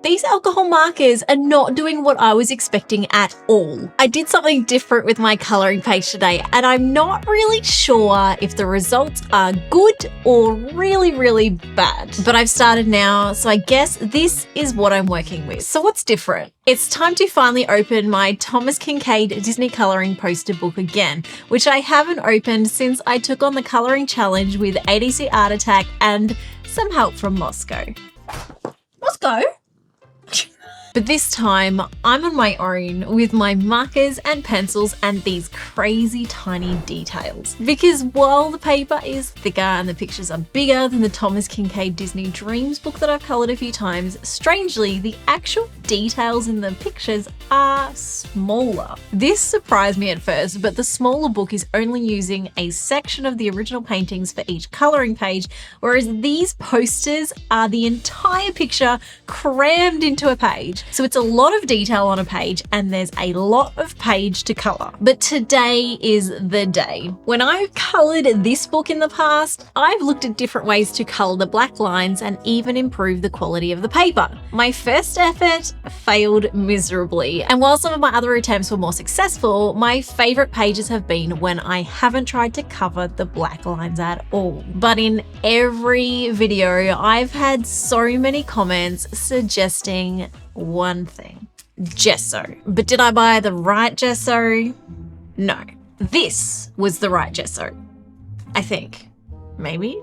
these alcohol markers are not doing what I was expecting at all. I did something different with my coloring page today, and I'm not really sure if the results are good or really, really bad. But I've started now, so I guess this is what I'm working with. So what's different? It's time to finally open my Thomas Kinkade Disney coloring poster book again, which I haven't opened since I took on the coloring challenge with ADC Art Attack and some help from Moscow. Moscow? But this time, I'm on my own with my markers and pencils and these crazy tiny details. Because while the paper is thicker and the pictures are bigger than the Thomas Kinkade Disney Dreams book that I've colored a few times, strangely, the actual details in the pictures are smaller. This surprised me at first, but the smaller book is only using a section of the original paintings for each coloring page, whereas these posters are the entire picture crammed into a page. So it's a lot of detail on a page and there's a lot of page to color. But today is the day. When I've colored this book in the past, I've looked at different ways to color the black lines and even improve the quality of the paper. My first effort failed miserably, and while some of my other attempts were more successful, my favorite pages have been when I haven't tried to cover the black lines at all. But in every video, I've had so many comments suggesting one thing: gesso. But did I buy the right gesso? No. This was the right gesso. I think. Maybe?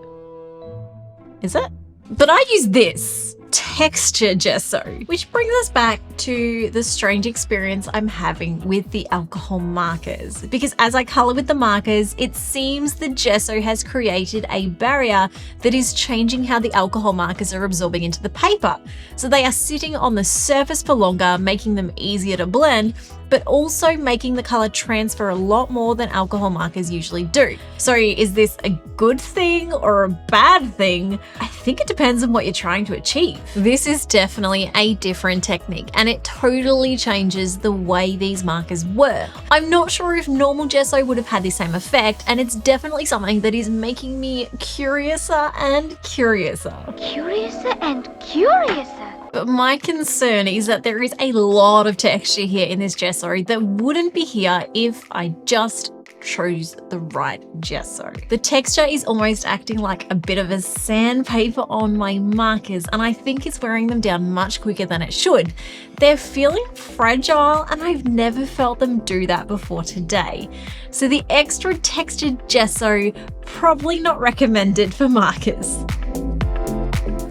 Is it? But I use this texture gesso, which brings us back to the strange experience I'm having with the alcohol markers. Because as I color with the markers, it seems the gesso has created a barrier that is changing how the alcohol markers are absorbing into the paper. So they are sitting on the surface for longer, making them easier to blend, but also making the color transfer a lot more than alcohol markers usually do. So is this a good thing or a bad thing? I think it depends on what you're trying to achieve. This is definitely a different technique, and it totally changes the way these markers work. I'm not sure if normal gesso would have had the same effect, and it's definitely something that is making me curiouser and curiouser. Curiouser and curiouser. But my concern is that there is a lot of texture here in this gesso that wouldn't be here if I just chose the right gesso. The texture is almost acting like a bit of a sandpaper on my markers, and I think it's wearing them down much quicker than it should. They're feeling fragile, and I've never felt them do that before today. So the extra textured gesso, probably not recommended for markers.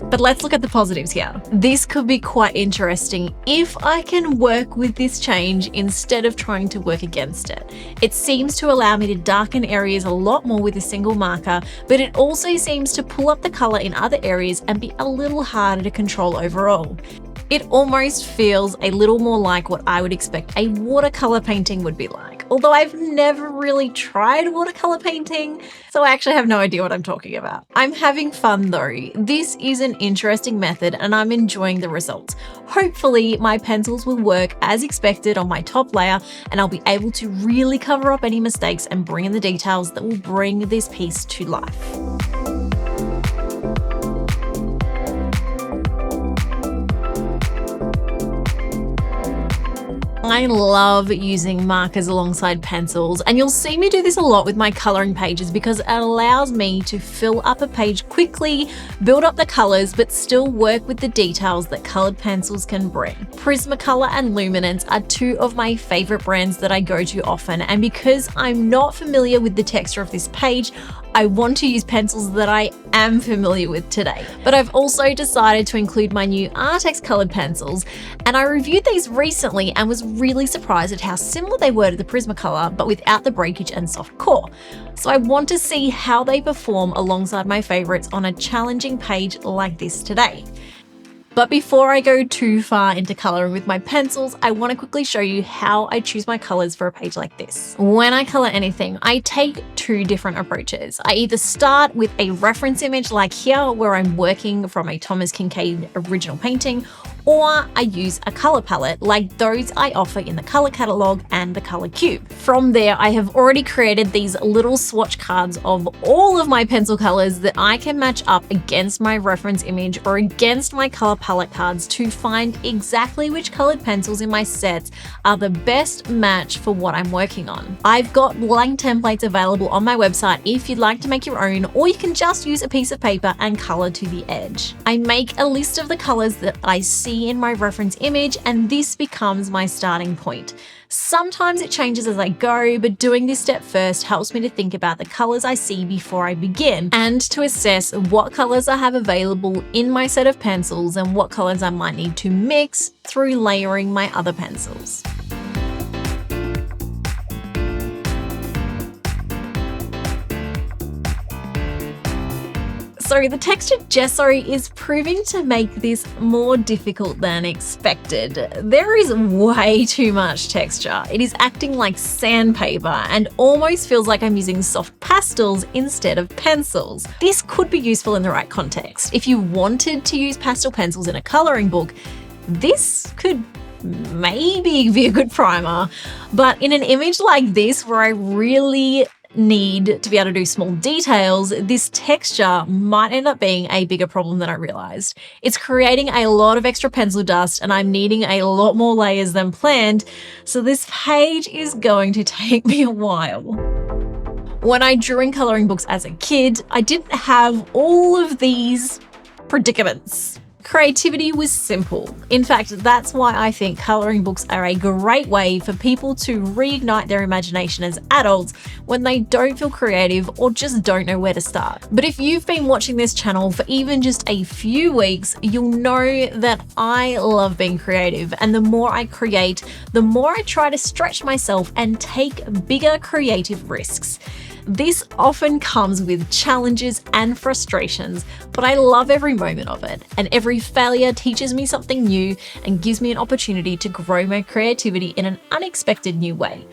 But let's look at the positives here. This could be quite interesting if I can work with this change instead of trying to work against it. It seems to allow me to darken areas a lot more with a single marker, but it also seems to pull up the color in other areas and be a little harder to control overall. It almost feels a little more like what I would expect a watercolor painting would be like. Although I've never really tried watercolor painting, so I actually have no idea what I'm talking about. I'm having fun though. This is an interesting method and I'm enjoying the results. Hopefully my pencils will work as expected on my top layer and I'll be able to really cover up any mistakes and bring in the details that will bring this piece to life. I love using markers alongside pencils, and you'll see me do this a lot with my coloring pages because it allows me to fill up a page quickly, build up the colors, but still work with the details that colored pencils can bring. Prismacolor and Luminance are two of my favorite brands that I go to often, and because I'm not familiar with the texture of this page, I want to use pencils that I am familiar with today. But I've also decided to include my new Artex colored pencils, and I reviewed these recently and was really surprised at how similar they were to the Prismacolor, but without the breakage and soft core. So I want to see how they perform alongside my favorites on a challenging page like this today. But before I go too far into coloring with my pencils, I want to quickly show you how I choose my colors for a page like this. When I color anything, I take two different approaches. I either start with a reference image like here, where I'm working from a Thomas Kinkade original painting, or I use a color palette like those I offer in the color catalog and the color cube. From there, I have already created these little swatch cards of all of my pencil colors that I can match up against my reference image or against my color palette cards to find exactly which colored pencils in my sets are the best match for what I'm working on. I've got blank templates available on my website if you'd like to make your own, or you can just use a piece of paper and color to the edge. I make a list of the colors that I see in my reference image, and this becomes my starting point. Sometimes it changes as I go, but doing this step first helps me to think about the colors I see before I begin and to assess what colors I have available in my set of pencils and what colors I might need to mix through layering my other pencils. So the textured gesso is proving to make this more difficult than expected. There is way too much texture. It is acting like sandpaper and almost feels like I'm using soft pastels instead of pencils. This could be useful in the right context. If you wanted to use pastel pencils in a coloring book, this could maybe be a good primer. But in an image like this, where I really need to be able to do small details, this texture might end up being a bigger problem than I realized. It's creating a lot of extra pencil dust and I'm needing a lot more layers than planned, so this page is going to take me a while. When I drew in coloring books as a kid, I didn't have all of these predicaments. Creativity was simple. In fact, that's why I think coloring books are a great way for people to reignite their imagination as adults when they don't feel creative or just don't know where to start. But if you've been watching this channel for even just a few weeks, you'll know that I love being creative, and the more I create, the more I try to stretch myself and take bigger creative risks. This often comes with challenges and frustrations, but I love every moment of it, and every failure teaches me something new and gives me an opportunity to grow my creativity in an unexpected new way.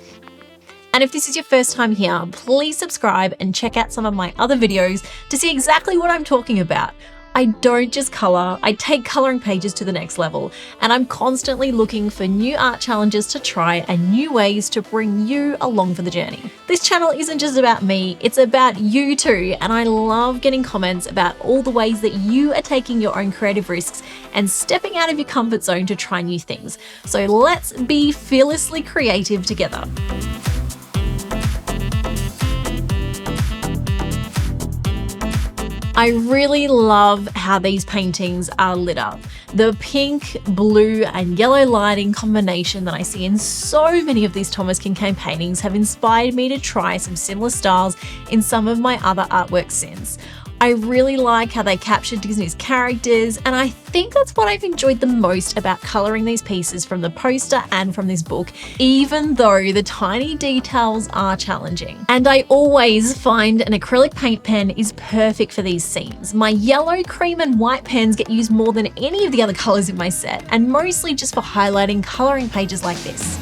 And if this is your first time here, please subscribe and check out some of my other videos to see exactly what I'm talking about. I don't just color, I take coloring pages to the next level, and I'm constantly looking for new art challenges to try and new ways to bring you along for the journey. This channel isn't just about me, it's about you too, and I love getting comments about all the ways that you are taking your own creative risks and stepping out of your comfort zone to try new things. So let's be fearlessly creative together. I really love how these paintings are lit up. The pink, blue, and yellow lighting combination that I see in so many of these Thomas Kinkade paintings have inspired me to try some similar styles in some of my other artwork since. I really like how they capture Disney's characters, and I think that's what I've enjoyed the most about coloring these pieces from the poster and from this book, even though the tiny details are challenging. And I always find an acrylic paint pen is perfect for these scenes. My yellow, cream, and white pens get used more than any of the other colors in my set, and mostly just for highlighting coloring pages like this.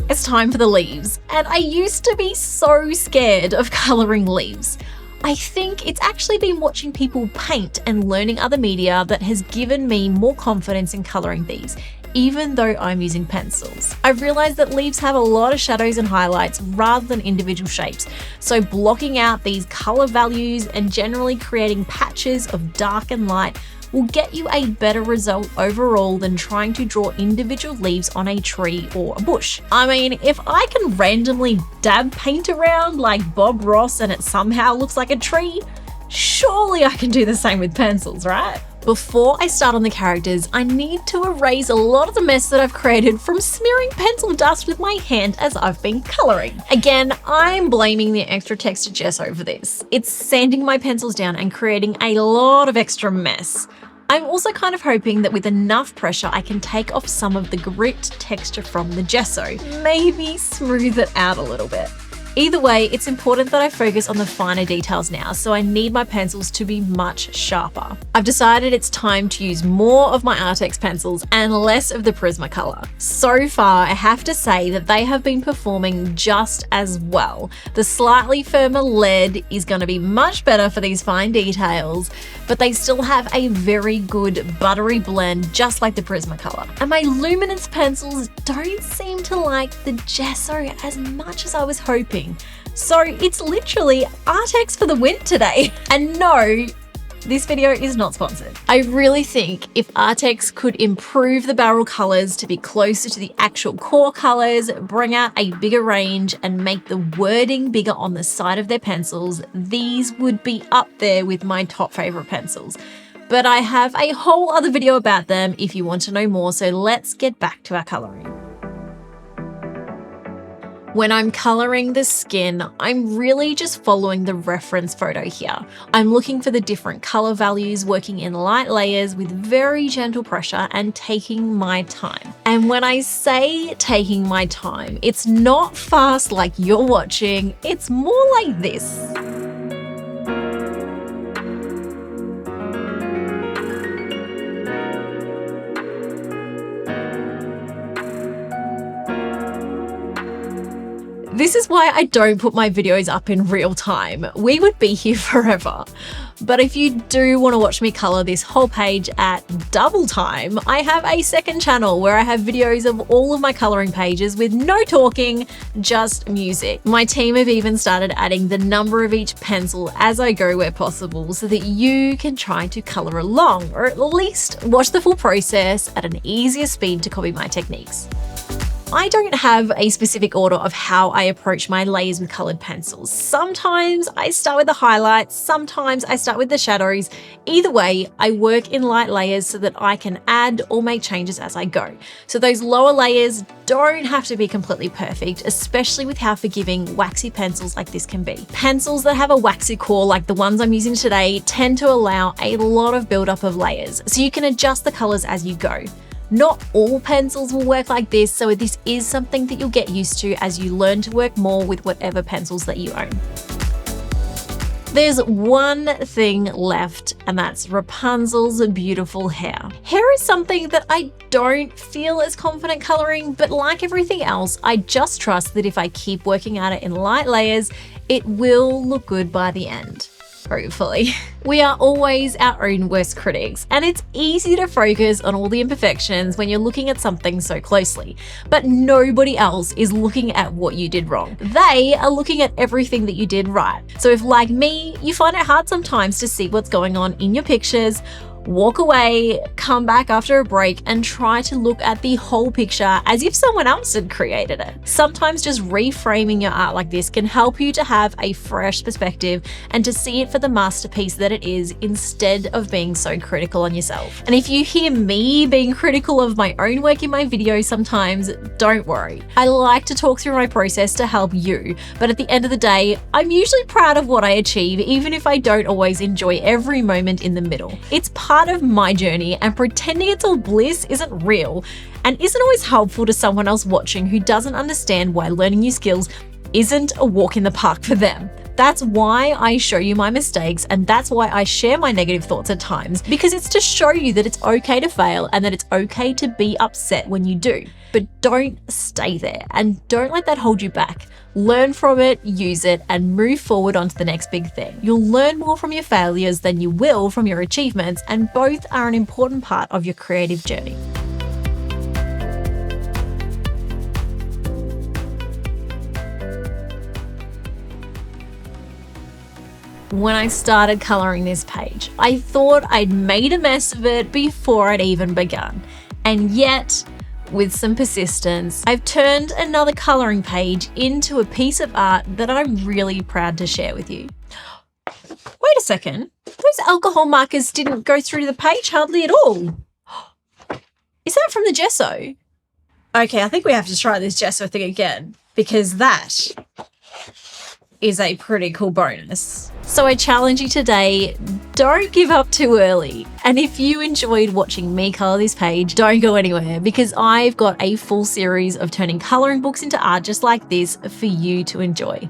It's time for the leaves, and I used to be so scared of coloring leaves. I think it's actually been watching people paint and learning other media that has given me more confidence in coloring these, even though I'm using pencils. I've realized that leaves have a lot of shadows and highlights rather than individual shapes, so blocking out these color values and generally creating patches of dark and light will get you a better result overall than trying to draw individual leaves on a tree or a bush. I mean, if I can randomly dab paint around like Bob Ross and it somehow looks like a tree, surely I can do the same with pencils, right? Before I start on the characters, I need to erase a lot of the mess that I've created from smearing pencil dust with my hand as I've been coloring. Again, I'm blaming the extra textured gesso for this. It's sanding my pencils down and creating a lot of extra mess. I'm also kind of hoping that with enough pressure, I can take off some of the gripped texture from the gesso, maybe smooth it out a little bit. Either way, it's important that I focus on the finer details now, so I need my pencils to be much sharper. I've decided it's time to use more of my Artex pencils and less of the Prismacolor. So far, I have to say that they have been performing just as well. The slightly firmer lead is going to be much better for these fine details, but they still have a very good buttery blend just like the Prismacolor. And my Luminance pencils don't seem to like the gesso as much as I was hoping. So it's literally Artex for the win today. And no, this video is not sponsored. I really think if Artex could improve the barrel colors to be closer to the actual core colors, bring out a bigger range and make the wording bigger on the side of their pencils, these would be up there with my top favorite pencils. But I have a whole other video about them if you want to know more, so let's get back to our coloring. When I'm coloring the skin, I'm really just following the reference photo here. I'm looking for the different color values, working in light layers with very gentle pressure and taking my time. And when I say taking my time, it's not fast like you're watching, it's more like this. This is why I don't put my videos up in real time. We would be here forever. But if you do want to watch me color this whole page at double time, I have a second channel where I have videos of all of my coloring pages with no talking, just music. My team have even started adding the number of each pencil as I go where possible so that you can try to color along, or at least watch the full process at an easier speed to copy my techniques. I don't have a specific order of how I approach my layers with colored pencils. Sometimes I start with the highlights, sometimes I start with the shadows. Either way, I work in light layers so that I can add or make changes as I go. So those lower layers don't have to be completely perfect, especially with how forgiving waxy pencils like this can be. Pencils that have a waxy core like the ones I'm using today tend to allow a lot of buildup of layers, so you can adjust the colors as you go. Not all pencils will work like this, so this is something that you'll get used to as you learn to work more with whatever pencils that you own. There's one thing left, and that's Rapunzel's beautiful hair. Hair is something that I don't feel as confident coloring, but like everything else, I just trust that if I keep working at it in light layers, it will look good by the end. Hopefully. We are always our own worst critics, and it's easy to focus on all the imperfections when you're looking at something so closely, but nobody else is looking at what you did wrong. They are looking at everything that you did right. So if, like me, you find it hard sometimes to see what's going on in your pictures, walk away, come back after a break, and try to look at the whole picture as if someone else had created it. Sometimes just reframing your art like this can help you to have a fresh perspective and to see it for the masterpiece that it is instead of being so critical on yourself. And if you hear me being critical of my own work in my videos sometimes, don't worry. I like to talk through my process to help you, but at the end of the day, I'm usually proud of what I achieve, even if I don't always enjoy every moment in the middle. It's part of my journey, and pretending it's all bliss isn't real and isn't always helpful to someone else watching who doesn't understand why learning new skills isn't a walk in the park for them. That's why I show you my mistakes, and that's why I share my negative thoughts at times, because it's to show you that it's okay to fail and that it's okay to be upset when you do. But don't stay there, and don't let that hold you back. Learn from it, use it, and move forward onto the next big thing. You'll learn more from your failures than you will from your achievements, and both are an important part of your creative journey. When I started coloring this page, I thought I'd made a mess of it before I'd even begun. And yet, with some persistence, I've turned another coloring page into a piece of art that I'm really proud to share with you. Wait a second, those alcohol markers didn't go through the page hardly at all. Is that from the gesso? Okay, I think we have to try this gesso thing again, because that is a pretty cool bonus. So I challenge you today, don't give up too early. And if you enjoyed watching me color this page, don't go anywhere, because I've got a full series of turning coloring books into art just like this for you to enjoy.